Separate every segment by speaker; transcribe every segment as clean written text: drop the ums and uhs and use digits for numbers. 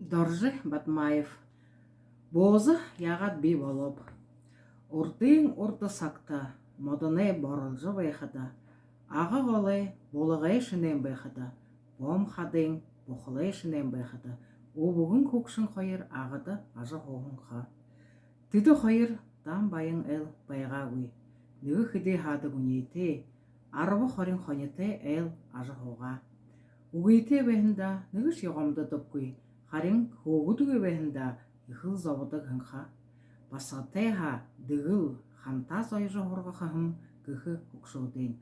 Speaker 1: Доржы Батмаев. Бозы яғат би болып. Уртың урты сакта, модыне борылжы байқыда. Ағы қолай болығай шынен байқыда. Бом хадың бұқылай шынен байқыда. О бүгін көкшін қойыр ағыды ажы қоғынға. Түді қойыр дан байын әл байға өй. Нүгі хіде хады күнейте, арғы қорын қонете әл ажы қоға. Угейте бәхінда нүгіш еғымды дұпкүй. Харин хоғудуге бәхінда ихыл заводы ғынға. Басатайға дығыл хантаз айжы ғорғы қағым күхі ұқшудың.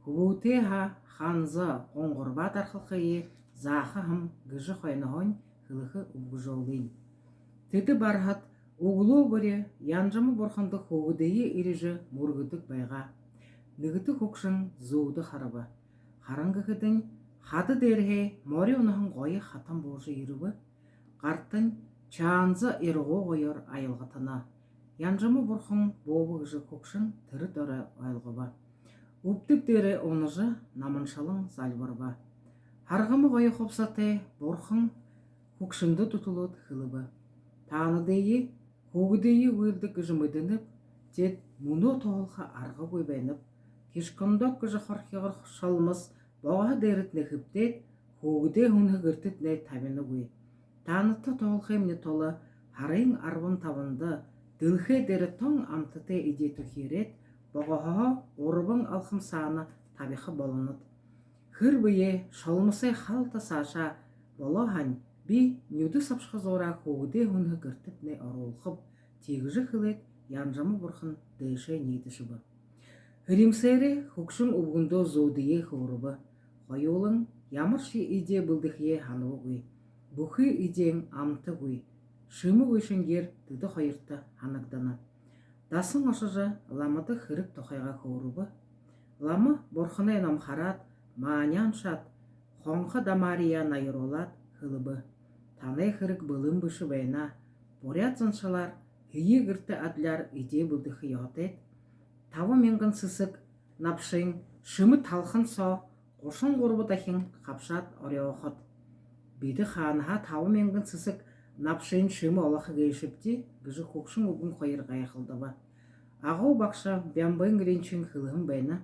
Speaker 1: Хубутайға ханзы оңғырба дарқылқыйы зақы ғым гыжы қойнығын қылықы ұбғыжолың. Теді бархат оғылу бірі янжымы борқынды хоғудайы ирежі мұргыдық байға. Нүгіті көкшін зуды қарабы. Қарыңғығыдың хады дәрге мори онығын қойы хатан болжы ерубы. Қарттың чаанзы ерғо қойыр айылғытына. Янжымы бұрқын бобы ғыжы көкшін түрі дөрі айылғыба. Үптік дәрі оныжы намыншалың залбырба. Харғымы қойы қопсаты бұрқын көкшінді тұтылыд қылыбы. Таны дейі, көгі дейі өлді ғыжы мүдініп, тет мұны тоғылға арғы көйбәніп, кешкіндік ғыжы қорқиғыр шалмыз баға дәріт нәхіптет, көгі де хүні ғыртыт нәй табені көй. Таныты тоғылғы емне толы, харың арвын тавынды, дылхе дәрі тоң амтыте иде түхерет, бағаға орыбың алқым саны табиқы болыныд. Хыр бүйе шалмысы қалты саша, болағын би нүді сапшқы зора көгі хүні ғыртыт нәй арулқып, тегіжі қылет янжамы бұрқын дөйше нейдішібі. Хыримсері хукшын ұбғынды зодые хұрыбы. Қойолың ямырши иде бұлдықе хануы ғүй. Бұхы идең амты ғүй. Шымы ғүйшінгер түді қойыртты ханагданы. Дасын ұшыжы ламыды хырып тоқайға хұрыбы. Ламы борқыны намхарат, маанян шат, қонқы дамария найыролат хылыбы. Танай хырық бұлым бұшы бәйна. Борят зыншылар, хүйі ғырты адляр иде бұлдықы яғатет. Тавы менгін сысық, напшың, шымы талқын со, қошын ғұрбы дақын қапшат ореоқыт. Биді қаныға тавы менгін сысық, напшың шымы олақы кейшіпті, гүжі көкшін ұғын қойыр ғайықылды ба. Ағау бақша бәмбайын гренчің қылығын бәйні.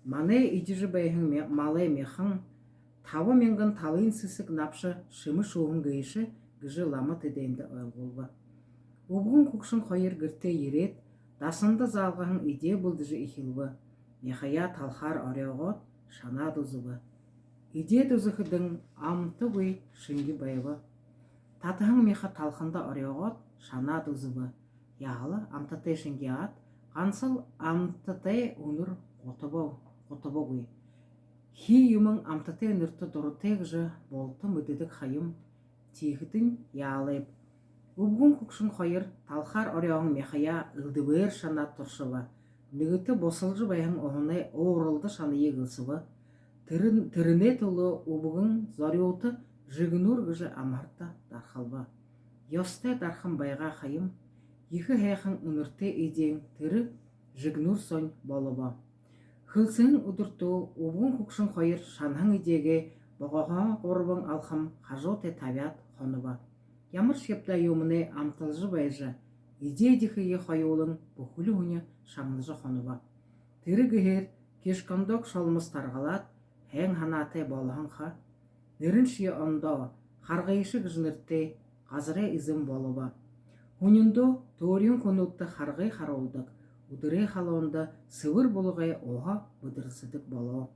Speaker 1: Маны идежі бәйхің малай меқың, тавы менгін талайын сысық напшы шымы шоғын кейші, гүжі ламы тедейінді ойылғылбы. Ұғын көкшін қойыр гірте ерет, дасынды залғығын иде бұлдыжы ихилбы. Мехая талхар ореоғыт шана дұзыбы. Иде дұзықыдың амты ғүй шынги байыбы. Татығын меха талқында ореоғыт шана дұзыбы. Яғылы амтытай шынги ат, қансыл амтытай өнір қотыбы ғүй. Хи юмың амтытай нұрты дұрытек жы болты мүдедік хайым. Тегітін яғылайып. Үбгін көкшін қойыр талхар ореоғын мехая үлдібер шана тұршыбы. Нүгіті босылжы байын оғынай оғырылды шаны егілсібі. Түріне тұлы үбгін зариоты жүгінур ғыжы амарта дарқалбы. Йостай дарқын байға қайым. Екі хайқын үнірте еден түрі жүгінур сон болыбы. Хылсын ұдырту үбгін көкшін қойыр шанхың едеге бағаға ғорбың алқым қажоте табиат қоныбы. Ямыр шепта юмыне амтылжы байжы, иде дихие қойолың бұхылы үні шамныжы қоныбы. Тірі гігер кешкондок шолмыз тарғалат, хәң ханаты болығынға. Нөрінші ондо, қарғайшы гіжініртте, қазыре изім болыбы. Хүнінді торин конутты қарғай қаролдық, ұдыры қалуында сывыр болығай оға бұдырсыдық болу.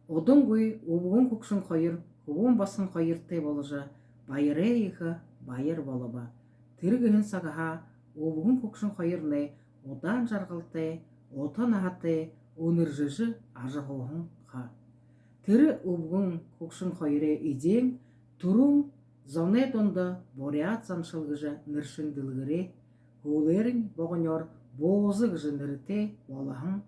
Speaker 1: Одың ғой ұбығын көкшін қойыр, құбын басын қойырттай болыжы, байыры егі байыр болыбы. Тіргіхін сағыға ұбығын көкшін қойырны одан жарғылтай, отан ағаттай, өніржіжі ажығуғын қа. Тірі ұбығын көкшін қойыры идең, тұрың зонай донды бориат заншылғыжы ныршын дылғыре, ғулерін боғынер бозы ғыжы нырыте болағын